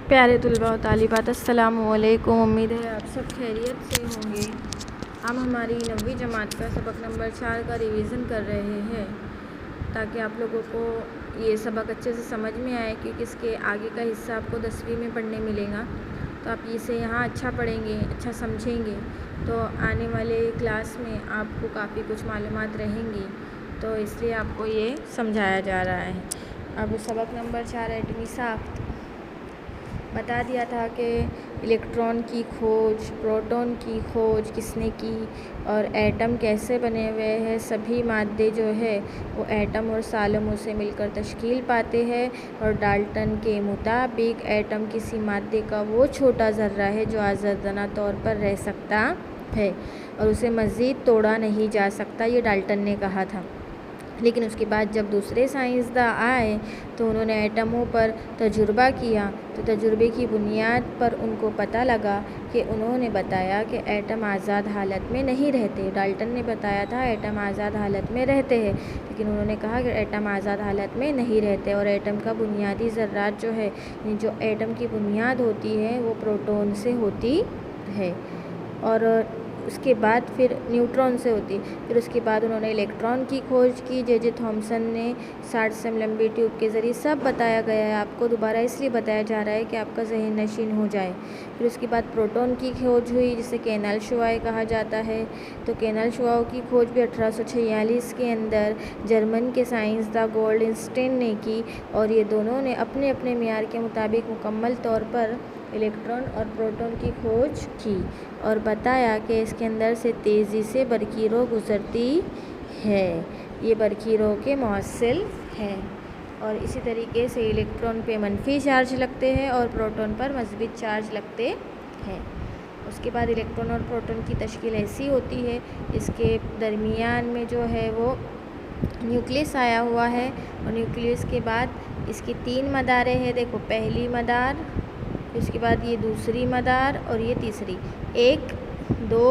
प्यारे तलबा व तालिबात, अस्सलामु अलैकुम। उम्मीद है आप सब खैरियत से होंगे। हम हमारी 9वीं जमात का सबक नंबर 4 का रिवीज़न कर रहे हैं ताकि आप लोगों को ये सबक अच्छे से समझ में आए, क्योंकि इसके आगे का हिस्सा आपको 10वीं में पढ़ने मिलेगा। तो आप इसे यहाँ अच्छा पढ़ेंगे, अच्छा समझेंगे तो आने वाले क्लास में आपको काफ़ी कुछ मालूमात रहेंगी। तो इसलिए आपको ये समझाया जा रहा है। अब सबक नंबर 4 एटमी साख्त बता दिया था कि इलेक्ट्रॉन की खोज, प्रोटॉन की खोज किसने की और एटम कैसे बने हुए हैं। सभी मादे जो है वो एटम और सालमों से मिलकर तश्कील पाते हैं और डाल्टन के मुताबिक एटम किसी मादे का वो छोटा ज़र्रा है जो आज़ादाना तौर पर रह सकता है और उसे मज़ीद तोड़ा नहीं जा सकता, ये डाल्टन ने कहा था। लेकिन उसके बाद जब दूसरे साइंसदान आए तो उन्होंने एटमों पर तजुर्बा किया, तो तजुर्बे की बुनियाद पर उनको पता लगा कि उन्होंने बताया कि एटम आज़ाद हालत में नहीं रहते। डाल्टन ने बताया था एटम आज़ाद हालत में रहते हैं, लेकिन उन्होंने कहा कि एटम आज़ाद हालत में नहीं रहते और एटम का बुनियादी ज़र्रात जो है, जो एटम की बुनियाद होती है वो प्रोटॉन से होती है और उसके बाद फिर न्यूट्रॉन से होती। फिर उसके बाद उन्होंने इलेक्ट्रॉन की खोज की। जे थॉमसन ने 60 सेम लंबी ट्यूब के ज़रिए सब बताया गया है। आपको दोबारा इसलिए बताया जा रहा है कि आपका जहन नशीन हो जाए। फिर उसके बाद प्रोटॉन की खोज हुई, जिसे कैनल शुआएँ कहा जाता है। तो कैनल शुआओं की खोज भी 1846 के अंदर जर्मन के साइंसदान गोल्डस्टीन ने की और ये दोनों ने अपने अपने मियार के मुताबिक मुकम्मल तौर पर इलेक्ट्रॉन और प्रोटॉन की खोज की और बताया कि इसके अंदर से तेज़ी से बरक़ीरों गुज़रती है, ये बरक़ीरों के मौसिल हैं और इसी तरीके से इलेक्ट्रॉन पे मनफी चार्ज लगते हैं और प्रोटॉन पर मस्बित चार्ज लगते हैं। उसके बाद इलेक्ट्रॉन और प्रोटॉन की तश्कील ऐसी होती है, इसके दरमियान में जो है वो न्यूक्लियस आया हुआ है और न्यूक्लियस के बाद इसकी 3 मदारें हैं। देखो, पहली मदार, उसके बाद ये दूसरी मदार और ये तीसरी, 1, 2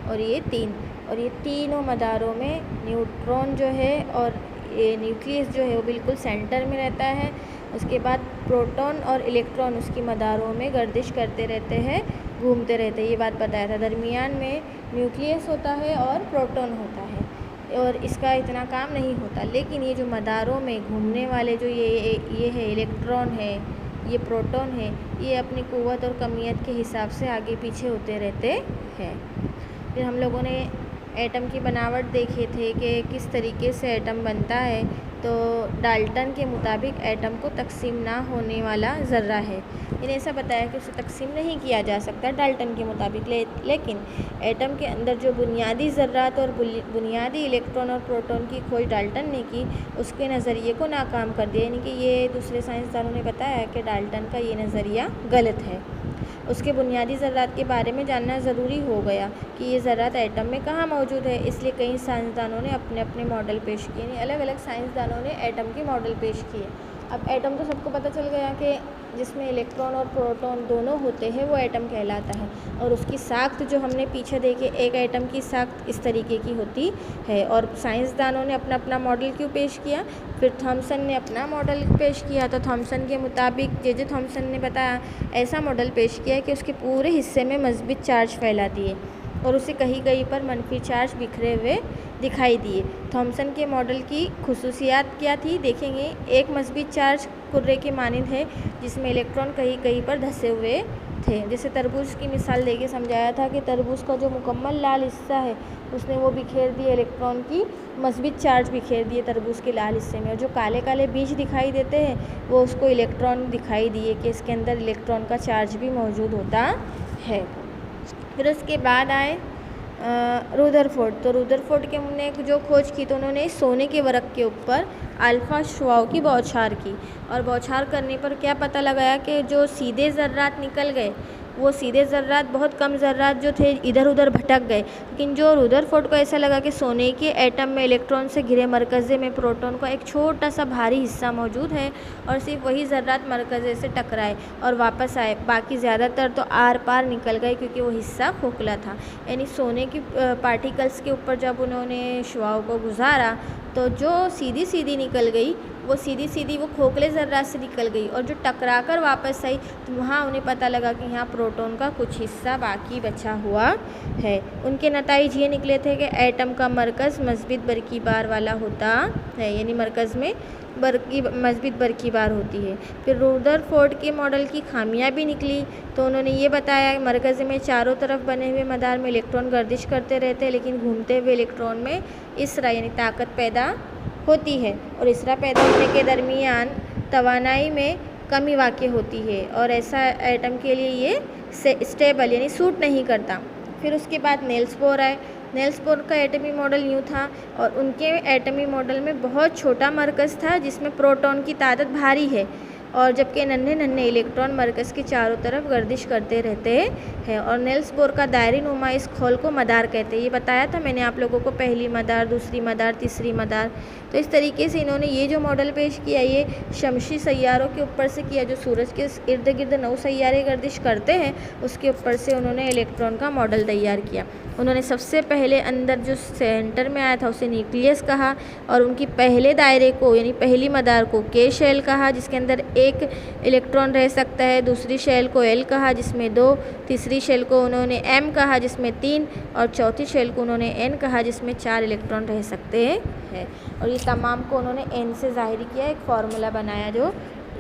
और ये 3, और ये तीनों मदारों में न्यूट्रॉन जो है और ये न्यूक्लियस जो है वो बिल्कुल सेंटर में रहता है। उसके बाद प्रोटॉन और इलेक्ट्रॉन उसकी मदारों में गर्दिश करते रहते हैं, घूमते रहते हैं। ये बात बताया था। दरमियान में न्यूक्लियस होता है और प्रोटॉन होता है और इसका इतना काम नहीं होता, लेकिन ये जो मदारों में घूमने वाले जो ये है इलेक्ट्रॉन है, ये प्रोटॉन है, ये अपनी क़ुव्वत और कमियत के हिसाब से आगे पीछे होते रहते हैं। फिर हम लोगों ने एटम की बनावट देखे थे कि किस तरीके से एटम बनता है। तो डाल्टन के मुताबिक एटम को तकसीम ना होने वाला ज़र्रा है। इन्हें ऐसा बताया कि उसे तकसीम नहीं किया जा सकता डाल्टन के मुताबिक, लेकिन एटम के अंदर जो बुनियादी ज़र्रात और बुनियादी इलेक्ट्रॉन और प्रोटॉन की खोज डाल्टन ने की, उसके नज़रिए को नाकाम कर दिया। यानी कि ये दूसरे साइंसदानों ने बताया कि डाल्टन का ये नज़रिया गलत है। उसके बुनियादी ज़र्रात के बारे में जानना ज़रूरी हो गया कि ये ज़र्रात एटम में कहाँ मौजूद है। इसलिए कई साइंसदानों ने अपने अपने मॉडल पेश किए, यानी अलग अलग साइंसदानों ने एटम के मॉडल पेश किए। अब एटम तो सबको पता चल गया कि जिसमें इलेक्ट्रॉन और प्रोटॉन दोनों होते हैं वो एटम कहलाता है और उसकी साख्त जो हमने पीछे देखे, एक एटम की साख्त इस तरीके की होती है। और साइंसदानों ने अपना अपना मॉडल क्यों पेश किया? फिर थॉमसन ने अपना मॉडल पेश किया। तो थॉमसन के मुताबिक जे थॉमसन ने बताया, ऐसा मॉडल पेश किया कि उसके पूरे हिस्से में मस्बित चार्ज फैला दिए और उसे कहीं कहीं पर मनफी चार्ज बिखरे हुए दिखाई दिए। थॉमसन के मॉडल की खुसूसियात क्या थी देखेंगे। एक मस्बित चार्ज कुर्रे के मानिंद है जिसमें इलेक्ट्रॉन कहीं कहीं पर धंसे हुए थे। जैसे तरबूज की मिसाल देके समझाया था कि तरबूज का जो मुकम्मल लाल हिस्सा है उसने वो बिखेर दिए, इलेक्ट्रॉन की मस्बित चार्ज बिखेर दिए तरबूज के लाल हिस्से में, और जो काले काले बीज दिखाई देते हैं वो उसको इलेक्ट्रॉन दिखाई दिए कि इसके अंदर इलेक्ट्रॉन का चार्ज भी मौजूद होता है। फिर उसके बाद आए रुदरफोर्ड। तो रुदरफोर्ड के ने जो खोज की तो उन्होंने सोने के वरक़ के ऊपर अल्फ़ा शुआओं की बौछार की और बौछार करने पर क्या पता लगाया कि जो सीधे ज़र्रात निकल गए, वो सीधे ज़र्रात, बहुत कम ज़र्रात जो थे इधर उधर भटक गए। लेकिन जो रुदरफोर्ड को ऐसा लगा कि सोने के एटम में इलेक्ट्रॉन से घिरे मरकज़े में प्रोटॉन का एक छोटा सा भारी हिस्सा मौजूद है और सिर्फ वही ज़र्रात मरकज़े से टकराए और वापस आए, बाकी ज़्यादातर तो आर पार निकल गए क्योंकि वो हिस्सा खोखला था। यानी सोने की पार्टिकल्स के ऊपर जब उन्होंने शुआओं को गुजारा तो जो सीधी सीधी निकल गई वो सीधी सीधी वो खोखले ज़र्रा से निकल गई, और जो टकरा कर वापस आई तो वहाँ उन्हें पता लगा कि यहाँ प्रोटॉन का कुछ हिस्सा बाकी बचा हुआ है। उनके नताइज ये निकले थे कि एटम का मरकज़ मज़बूत बरक़ीबार वाला होता है, यानी मरकज़ में मज़बूत बरक़ीबार होती है। फिर रुदरफोर्ड के मॉडल की खामियां भी निकली, तो उन्होंने ये बताया मरकज़ में चारों तरफ बने हुए मदार में इलेक्ट्रॉन गर्दिश करते रहते हैं, लेकिन घूमते हुए इलेक्ट्रॉन में इसरा यानी ताकत पैदा होती है, और इसरा पैदा होने के दरमियान तवानाई में कमी वाक़ होती है, और ऐसा एटम के लिए ये स्टेबल यानी सूट नहीं करता। फिर उसके बाद नेल्स बोर आए। नेल्स बोर का एटमी मॉडल यूँ था, और उनके एटमी मॉडल में बहुत छोटा मरकज़ था जिसमें प्रोटॉन की तादाद भारी है, और जबकि नन्हे नन्हे इलेक्ट्रॉन मरकज़ के चारों तरफ गर्दिश करते रहते हैं। और नेल्स बोर का दायरी नुमा इस खोल को मदार कहते हैं। ये बताया था मैंने आप लोगों को, पहली मदार, दूसरी मदार, तीसरी मदार। तो इस तरीके से इन्होंने ये जो मॉडल पेश किया ये शमसी सैयारों के ऊपर से किया, जो सूरज के इर्द गिर्द 9 सैयारे गर्दिश करते हैं उसके ऊपर से उन्होंने इलेक्ट्रॉन का मॉडल तैयार किया। उन्होंने सबसे पहले अंदर जो सेंटर में आया था उसे न्यूक्लियस कहा, और उनकी पहले दायरे को यानी पहली मदार को के शेल कहा जिसके अंदर 1 इलेक्ट्रॉन रह सकता है, दूसरी शेल को एल कहा जिसमें 2, तीसरी शेल को उन्होंने एम कहा जिसमें 3, और चौथी शेल को उन्होंने एन कहा जिसमें 4 इलेक्ट्रॉन रह सकते हैं। और ये तमाम को उन्होंने एन से ज़ाहिर किया, एक फार्मूला बनाया जो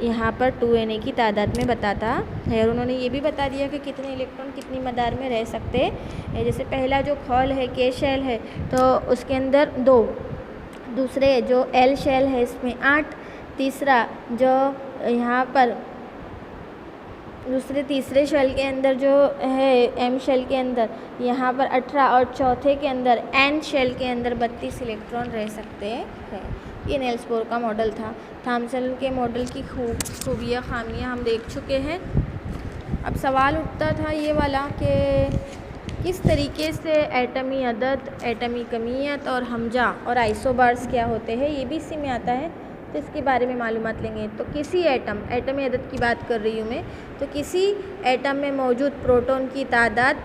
यहाँ पर 2Na की तादाद में बताता है। और उन्होंने ये भी बता दिया कि कितने इलेक्ट्रॉन कितनी मदार में रह सकते हैं। जैसे पहला जो खोल है के शेल है तो उसके अंदर 2, दूसरे जो एल शेल है इसमें 8, तीसरा जो यहाँ पर तीसरे शेल के अंदर जो है एम शेल के अंदर यहाँ पर 18, और चौथे के अंदर एन शेल के अंदर 32 इलेक्ट्रॉन रह सकते हैं। ये नेल्स बोर का मॉडल था। थॉमसन के मॉडल की खूबियाँ खामियाँ हम देख चुके हैं। अब सवाल उठता था ये वाला कि किस तरीके से एटमी अदद, एटमी कमियत और हमजा और आइसोबार्स क्या होते हैं, ये भी इसी में आता है, तो इसके बारे में मालूमात लेंगे। तो किसी एटमी अदद की बात कर रही हूँ मैं, तो किसी एटम में मौजूद प्रोटॉन की तादाद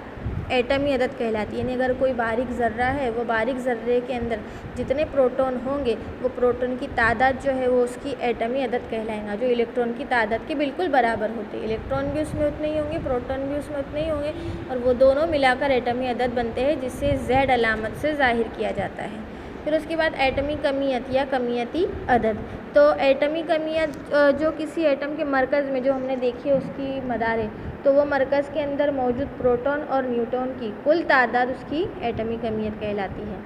एटमी अदद कहलाती है। यानी अगर कोई बारीक ज़र्रा है, वो बारीक ज़र्रे के अंदर जितने प्रोटॉन होंगे वो प्रोटॉन की तादाद जो है वो उसकी एटमी अदद कहलाएगा, जो इलेक्ट्रॉन की तादाद के बिल्कुल बराबर होते हैं। इलेक्ट्रॉन भी उसमें उतने ही होंगे, प्रोटॉन भी उसमें उतने ही होंगे, और वो दोनों मिलाकर एटमी अदद बनते हैं, जिसे Z अलामत से ज़ाहिर किया जाता है। फिर उसके बाद एटमी कमियत या कमियती अदद। तो एटमी कमियत जो किसी एटम के मरकज़ में जो हमने देखी है उसकी मदार है, तो वो मरकज़ के अंदर मौजूद प्रोटॉन और न्यूट्रॉन की कुल तादाद उसकी एटमी कमियत कहलाती है।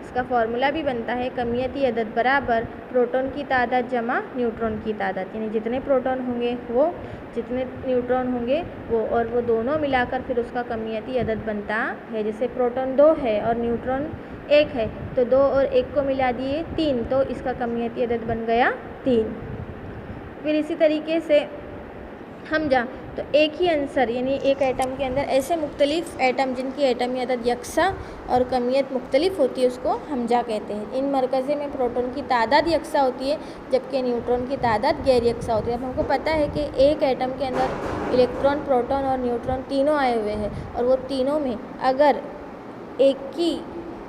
इसका फार्मूला भी बनता है कमियती अदद बराबर प्रोटॉन की तादाद जमा न्यूट्रॉन की तादाद, यानी जितने प्रोटॉन होंगे वो, जितने न्यूट्रॉन होंगे वो, और वो दोनों मिलाकर फिर उसका कमियती अदद बनता है। जैसे प्रोटॉन 2 है और न्यूट्रॉन 1 है, तो 2 और 1 को मिला दिए 3, तो इसका कमियती अदद बन गया 3। फिर इसी तरीके से हमजा, तो एक ही आंसर यानी एक एटम के अंदर ऐसे मुख्तलिफ एटम जिनकी एटमी अदद यकसा और कमियत मुख्तलिफ होती है उसको हमजा कहते हैं। इन मरकज़े में प्रोटॉन की तादाद यकसा होती है जबकि न्यूट्रॉन की तादाद गैर यकसा होती है। अब हमको पता है कि एक एटम के अंदर इलेक्ट्रॉन, प्रोटॉन और न्यूट्रॉन तीनों आए हुए हैं, और वो तीनों में अगर एक की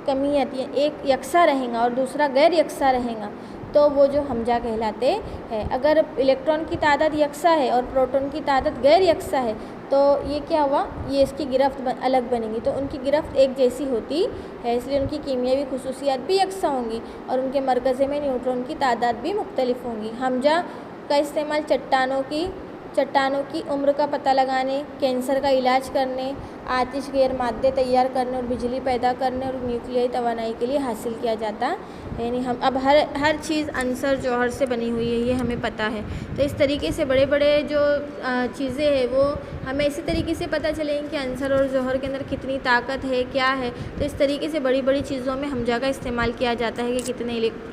कमियत या एक यकसा रहेगा और दूसरा गैर यकसा रहेगा तो वो जो हमजा कहलाते हैं। अगर इलेक्ट्रॉन की तादाद यकसा है और प्रोटॉन की तादाद गैर यकसा है तो ये क्या हुआ, ये इसकी गिरफ्त अलग बनेगी, तो उनकी गिरफ्त एक जैसी होती है, इसलिए उनकी कीमियावी खुसूसियात भी यकसा होंगी और उनके मरकज़े में न्यूट्रॉन की तादाद भी मुख्तलिफ होंगी। हमजा का इस्तेमाल चट्टानों की उम्र का पता लगाने, कैंसर का इलाज करने, आतिश गैर मादे तैयार करने और बिजली पैदा करने और न्यूक्लियाई तवानाई के लिए हासिल किया जाता है। यानी हम अब हर चीज़ अंसर जौहर से बनी हुई है, ये हमें पता है। तो इस तरीके से बड़े बड़े जो चीज़ें हैं वो हमें इसी तरीके से पता चलेंगी कि अंसर और जौहर के अंदर कितनी ताकत है, क्या है। तो इस तरीके से बड़ी बड़ी चीज़ों में हमजा का इस्तेमाल किया जाता है कि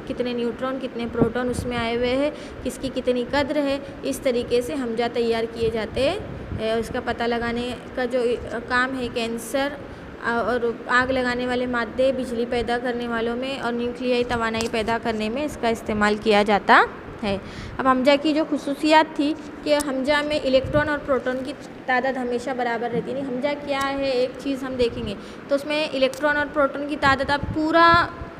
कितने न्यूट्रॉन, कितने प्रोटॉन उसमें आए हुए हैं, किसकी कितनी कद्र है। इस तरीके से हमजा तैयार किए जाते हैं। इसका पता लगाने का जो काम है कैंसर और आग लगाने वाले मादे, बिजली पैदा करने वालों में और न्यूक्लियाई तवानाई पैदा करने में इसका इस्तेमाल किया जाता है। अब हमजा की जो खुसूसियात थी कि हमजा में इलेक्ट्रॉन और प्रोटॉन की तादाद हमेशा बराबर रहती है। हमजा क्या है, एक चीज़ हम देखेंगे तो उसमें इलेक्ट्रॉन और प्रोटॉन की तादाद आप पूरा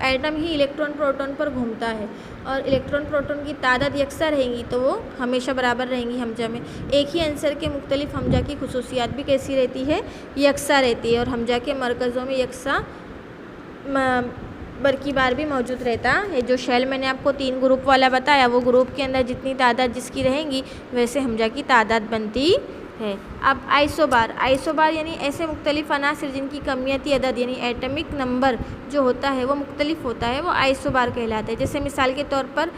एटम ही इलेक्ट्रॉन प्रोटॉन पर घूमता है और इलेक्ट्रॉन प्रोटॉन की तादाद यकसा रहेंगी तो वो हमेशा बराबर रहेंगी हमजा में। एक ही आंसर के मुख्तलिफ हमजा की खुसूसियात भी कैसी रहती है, यकसा रहती है और हमजा के मरकज़ों में यकसा बरकी बार भी मौजूद रहता है। जो शेल मैंने आपको 3 ग्रुप वाला बताया, वो ग्रुप के अंदर जितनी तादाद जिसकी रहेंगी वैसे हमजा की तादाद बनती है। अब आइसोबार यानी ऐसे मुख्तलिफ अनासिर जिनकी कमियती अदद यानी एटमिक नंबर जो होता है वो मुख्तलिफ होता है, वो आइसोबार कहलाता है। जैसे मिसाल के तौर पर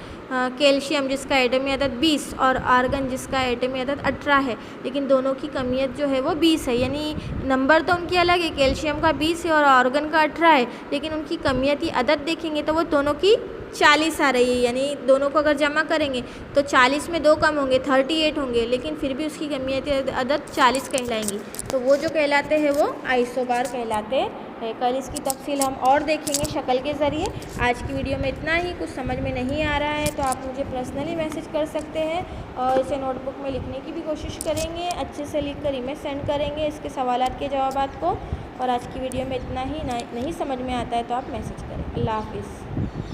कैल्शियम जिसका एटमी अदद 20 और आर्गन जिसका एटमी अदद 18 है, लेकिन दोनों की कमियत जो है वो 20 है, यानी नंबर तो उनकी अलग है, कैल्शियम का 20 है और आर्गन का 18 है, लेकिन उनकी कमियती अदद देखेंगे तो वो दोनों की 40 आ रही है। यानी दोनों को अगर जमा करेंगे तो 40 में 2 कम होंगे, 38 होंगे, लेकिन फिर भी उसकी कमियती अदद 40 कहलाएंगी। तो वो जो कहलाते हैं वो आइसोबार कहलाते हैं। कल इसकी तफसील हम और देखेंगे शक्ल के ज़रिए। आज की वीडियो में इतना ही। कुछ समझ में नहीं आ रहा है तो आप मुझे पर्सनली मैसेज कर सकते हैं और इसे नोटबुक में लिखने की भी कोशिश करेंगे, अच्छे से लिख कर ईमेल सेंड करेंगे इसके सवालात के जवाबात को। और आज की वीडियो में इतना ही। नहीं समझ में आता है तो आप मैसेज करें। अल्लाह हाफिज़।